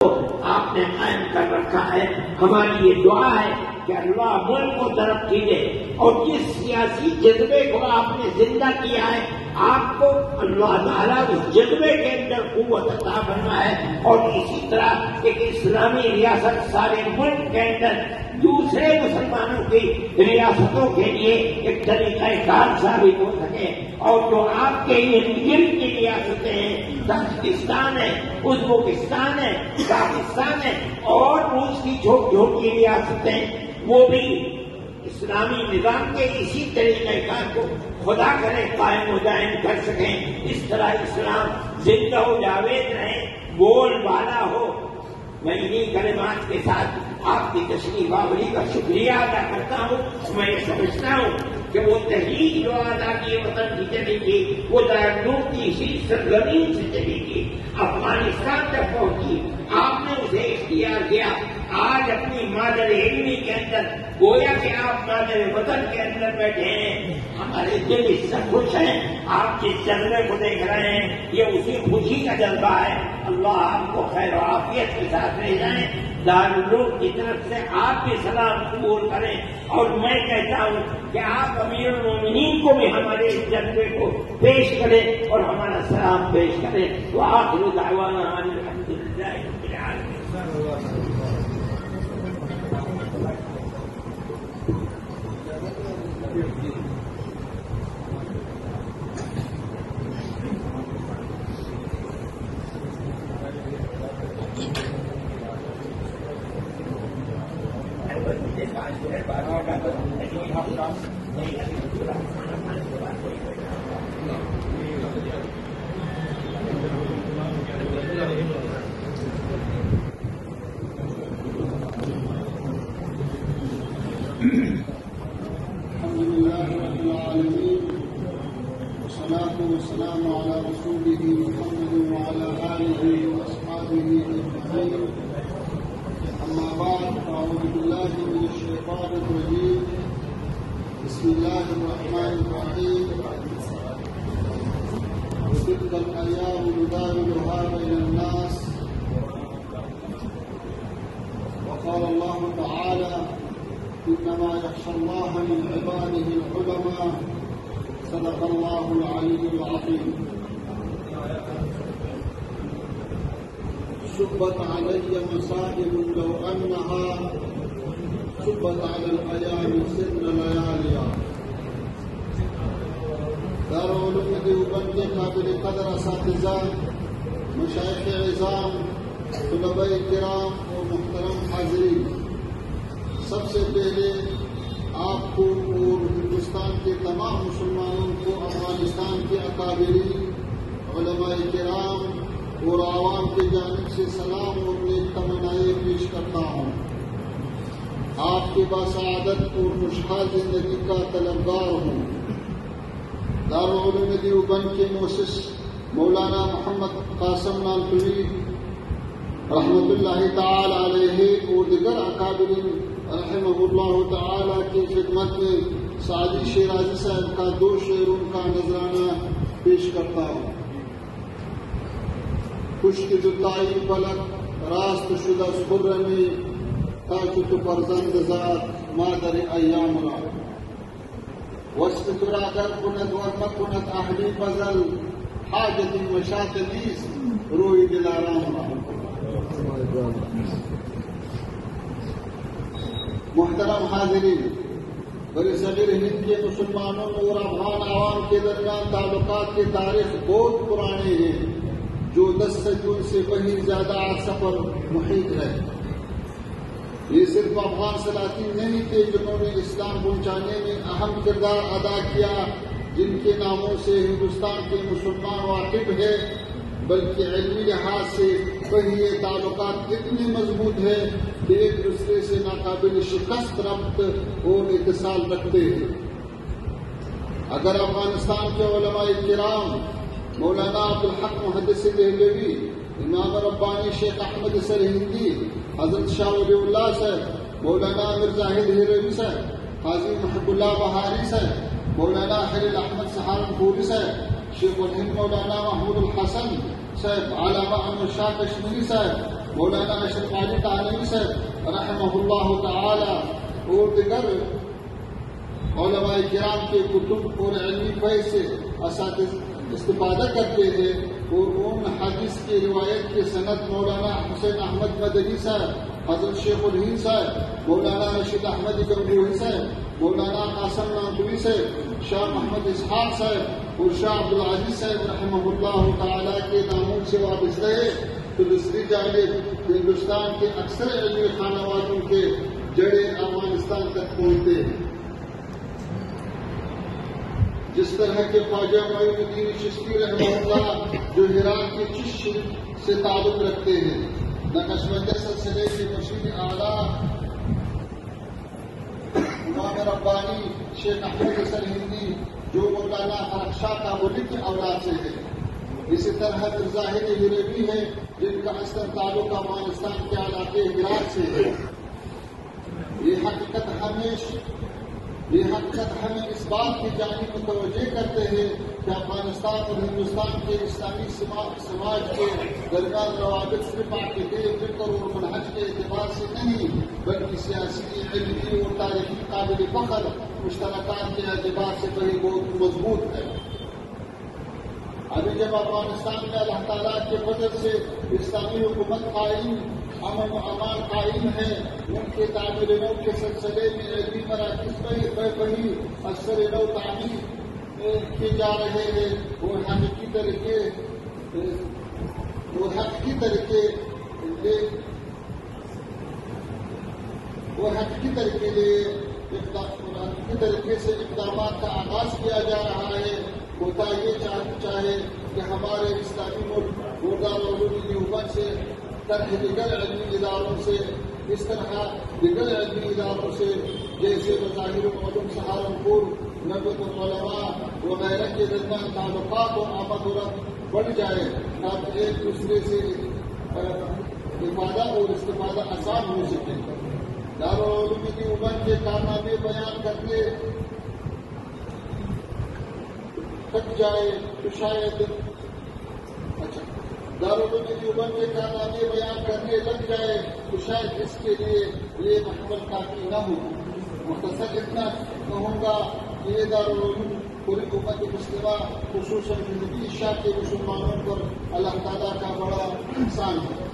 آپ نے قائم کر رکھا ہے. ہماری یہ دعا ہے کہ اللہ ملک کو ترقی دے، اور جس سیاسی جذبے کو آپ نے زندہ کیا ہے آپ کو اللہ تعالیٰ اس جذبے کے اندر قوت عطا کرنا ہے، اور اسی طرح ایک اسلامی ریاست سارے ملک کے اندر دوسرے مسلمانوں کی ریاستوں کے لیے ایک طریقہ کار ثابت ہو سکے. اور جو آپ کے گرد کی ریاستیں ہیں، تاجکستان ہے، ازبکستان ہے، پاکستان ہے، اور روس کی چھوٹی چھوٹی ریاستیں، وہ بھی اسلامی نظام کے اسی طریقہ کار کو خدا کرے قائم و دائم کر سکیں. اس طرح اسلام زندہ و جاوید رہے، بول بالا ہو. میں انہیں کلمات کے ساتھ آپ کی تشریف آوری کا شکریہ ادا کرتا ہوں. میں یہ سمجھتا ہوں کہ وہ تحریک جو ادا کی وطن کی چلی گئی، وہ دارالعلوم کی اسی سرزمین سے چلی گئی، افغانستان تک پہنچی، آپ نے اسے اختیار کیا. آج اپنی مادر علمی کے اندر گویا کہ آپ مادر وطن کے اندر بیٹھے ہیں. ہمارے دل اس سے خوش ہیں. آپ جس جذبے کو دیکھ رہے ہیں یہ اسی خوشی کا جذبہ ہے. اللہ آپ کو خیر و عافیت کے ساتھ لے جائیں. دارالعلوم کی طرف سے آپ بھی سلام قبول کریں، اور میں کہتا ہوں کہ آپ امیر المومنین کو بھی ہمارے اس جذبے کو پیش کریں اور ہمارا سلام پیش کریں. تو آخر دعوانا الحمدللہ رب العالمین. والسلام على رسوله محمد وعلى آله وأصحابه أجمعين. أما بعد، أعوذ بالله من الشيطان الرجيم. بسم الله الرحمن الرحيم. وتلك الأيام نداولها بين الناس. وقال الله تعالى: إنما يخشى الله من عباده العلماء. صدق الله العلي العظيم. شبت علي مصائب لو أنها شبت على الأيام سن لياليا. دارالعلوم دیوبند کے قابل قدر اساتذہ، مشائخ عظام، طلباء کرام اور محترم حاضرین، سب سے پہلے آپ کو اور ہندوستان کے تمام مسلمانوں کو افغانستان کے اکابرین، علماء کرام اور عوام کی جانب سے سلام اور نیک تمنائیں پیش کرتا ہوں. آپ کی باسعادت اور خوشحال زندگی کا طلبگار ہوں. دارالعلوم دیوبند کے مؤسس مولانا محمد قاسم نانوتوی رحمۃ اللہ تعالی علیہ اور دیگر اکابرین رحمہ اللہ تعالی کی خدمت میں سعدی شیرازی صاحب کا 2 شعروں کا نذرانہ پیش کرتا ہوں. خشک جتائی پلک راست شدہ خرمی، تاکہ تو فرزند ذات مادر ایام را. وصف ترا گر کند و مکند اهلی فضل، حاجت مشاط نیست روی دلارام را. محترم حاضرین، برصغیر ہند کے مسلمانوں اور افغان عوام کے درمیان تعلقات کی تاریخ بہت پرانے ہیں، جو 10 صدیوں سے کہیں زیادہ عرصہ پر محیط ہے. یہ صرف افغان سلاطین نہیں تھے جنہوں نے اسلام پہنچانے میں اہم کردار ادا کیا، جن کے ناموں سے ہندوستان کے مسلمان واقف ہے، بلکہ علمی لحاظ سے کہیں یہ تعلقات اتنے مضبوط ہیں کہ ایک دوسرے سے ناقابل شکست ربط اور اتصال رکھتے ہیں. اگر افغانستان کے علماء کرام مولانا عبدالحق محدث دہلوی، امام ربانی شیخ احمد سرہندی، حضرت شاہ ولی اللہ صاحب، مولانا امیر زاہد ہیروی صاحب، قاضی محب اللہ بہاری صاحب، مولانا خلیل احمد سہارنپوری صاحب، شیخ الہند مولانا محمود الحسن صاحب، علامہ احمد شاہ کشمیری صاحب، مولانا اشرف علی تانوی صاحب رحمہ اللہ تعالی اور دیگر علماء کرام کے کتب اور علمی فیض سے اساتذہ استفادہ کرتے ہیں، اور ان حدیث کی روایت کے سند مولانا حسین احمد مدنی صاحب، حضرت شیخ الہند صاحب، مولانا رشید احمد گنگوہی صاحب، مولانا قاسم نانوی صاحب، شاہ محمد اسحاق صاحب اور شاہ عبدالعزیز صاحب رحمہ اللہ تعالیٰ کے ناموں سے وابستہ ہے، تو دوسری جانب ہندوستان کے اکثر علمی خانوادوں کے جڑے افغانستان تک پہنچتے ہیں، جس طرح کے خواجہ معین الدین چشتی رحمہ اللہ جو ہرات کے چشت شریف سے تعلق رکھتے ہیں، نقشبند سلسلے کے مشیر اعلیٰ امام ربانی شیخ احمد حسن ہندی جو مولانا فرخ شاہ کابلی کی اولاد سے ہے، اسی طرح ظاہر ہریوی ہے جن کا اصل تعلق افغانستان کے علاقے ہرات سے ہے۔ یہ حقیقت ہمیں اس بات کی جانب متوجہ کرتے ہیں کہ افغانستان اور ہندوستان کے اسلامی سماج کے درمیان روابط صرف عقیدے، فکر اور منہج کے اعتبار سے نہیں بلکہ سیاسی، علمی اور تاریخی قابل فخر مشترکات کے اعتبار سے بڑی بہت مضبوط ہے۔ ابھی جب افغانستان میں اللہ تعالیٰ کے فضل سے اسلامی حکومت قائم، امن و امان قائم ہے، ان کے تعمیر نو کے سلسلے میں علمی مراکز بڑی اثر نو تعمیر کیے جا رہے ہیں، اور حقیقی طریقے سے اقدامات کا آغاز کیا جا رہا ہے۔ ہوتا یہ چاہے کہ ہمارے اسلامی ملک دارالعلوم دیوبند سے طرح دیگر علمی اداروں سے، اس طرح دیگر علمی اداروں سے جیسے بظاہر علوم سہارنپور، ندوۃ العلماء وغیرہ کے درمیان تعلقات و آمد و رفت بڑھ جائے تاکہ ایک دوسرے سے افادہ اور استفادہ آسان ہو سکے۔ دارالعلوم دیوبند کے کارنامے بیان کرتے تک جائے تو شاید دارالعلوم دیوبند کے کارنامے بیان کرنے لگ جائے تو شاید اس کے لیے یہ محمل کافی نہ ہو۔ مختصر اتنا کہوں گا کہ یہ دارالعلوم پوری امت مسلمہ خصوصاً جنوبی ایشیا کے مسلمانوں پر اللہ تعالیٰ کا بڑا احسان ہے۔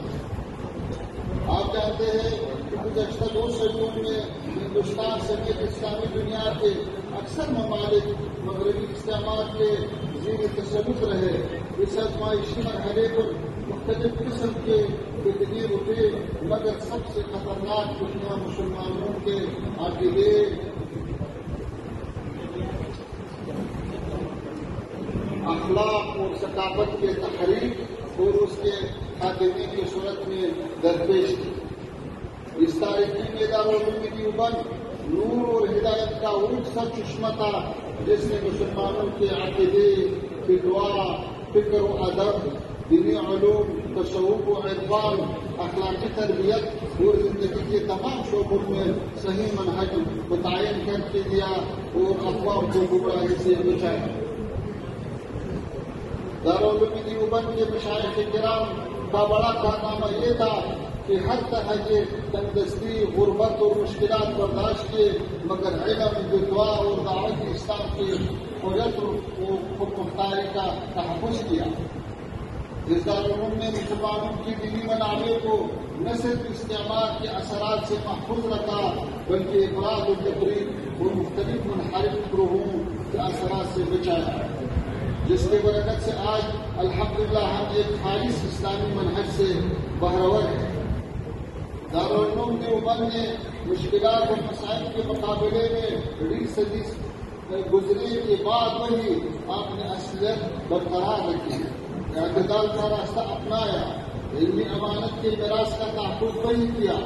آپ جانتے ہیں کہ گزشتہ 2 صدیوں میں ہندوستان سمیت اسلامی دنیا کے اکثر ممالک مغربی استعمار کے زیر تسلط رہے۔ اس آزمائشی مرحلے پر مختلف قسم کے فتنے اٹھے، مگر سب سے خطرناک فتنہ مسلمانوں کے عقیدے، اخلاق اور ثقافت کے تحریک اور اس کے خاتمے کی صورت میں درپیش تھی۔ اس تاریخی میں دارالعلوم دیوبند نور اور ہدایت کا وہ سرچشمہ تھا جس نے مسلمانوں کے عقیدے، فتوا، فکر و ادب، دینی علوم، تصوف و عرفان، اخلاقی تربیت اور زندگی کے تمام شعبوں میں صحیح منہج متعین کر کے دیا اور اقوام کو گمراہی سے بچایا۔ دارالعلوم دیوبند کے مشائخ کرام کا بڑا کارنامہ یہ تھا کہ ہر طرح کے تندرستی، غربت اور مشکلات برداشت کیے، مگر علم، فتوا اور دعوت اسلام کی حجت و مختاری کا تحفظ کیا۔ اس دارالعلوم نے مسلمانوں کی دینی منابع کو نہ صرف استعمار کے اثرات سے محفوظ رکھا بلکہ افراد و تفریق اور مختلف منحرف گروہوں کے اثرات سے بچایا، جس کے برکت سے آج الحمدللہ ہم ایک خالص اسلامی منہج سے بہرور ہیں۔ دارالعلوم دیوبند نے مشکلات اور مسائل کے مقابلے میں 1.5 صدی گزرنے کے بعد وہی آپ نے اصلیت برقرار رکھی، اعتدال کا راستہ اپنایا، علمی امانت کے میراث کا تحفظ وہی کیا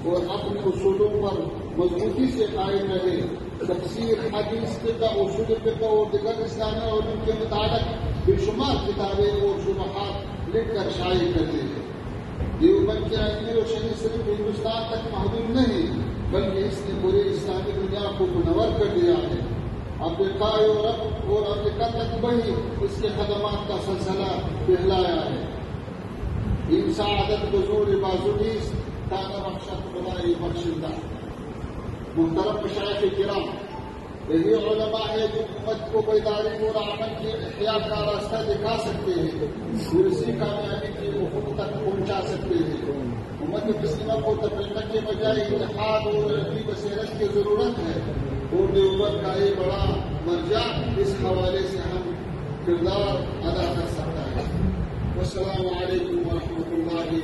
اور اپنے اصولوں پر مضبوطی سے قائم رہے۔ تفسیر، حدیث، فقہ، اصول فقہ اور دیگر اسلامی علوم کے متعلق بے شمار کتابیں اور شروحات لکھ کر شائع کرتے ہیں۔ دیوبند کی علمی روشنی صرف ہندوستان تک محدود نہیں بلکہ اس نے پوری اسلامی دنیا کو منور کر دیا ہے۔ افریقہ، یورپ اور امریکہ تک وہی اس کے خدمات کا سلسلہ پھیلایا ہے۔ سعادت بزور بازونیس تانا بخشت خدای بخشندہ. محترم مشائخ کرام، یہی علماء ہے جو امت کو بیداری اور عمل کی احیاء کا راستہ دکھا سکتے ہیں، اسی کامیابی کی افق تک پہنچا سکتے ہیں. امت مسلمہ کو تفریق کے بجائے اتحاد اور علمی بصیرت کی ضرورت ہے، اور دیوبند کا یہ بڑا مرجع اس حوالے سے ہم کردار ادا کر سکتا ہے. والسلام علیکم ورحمۃ اللہ ہے.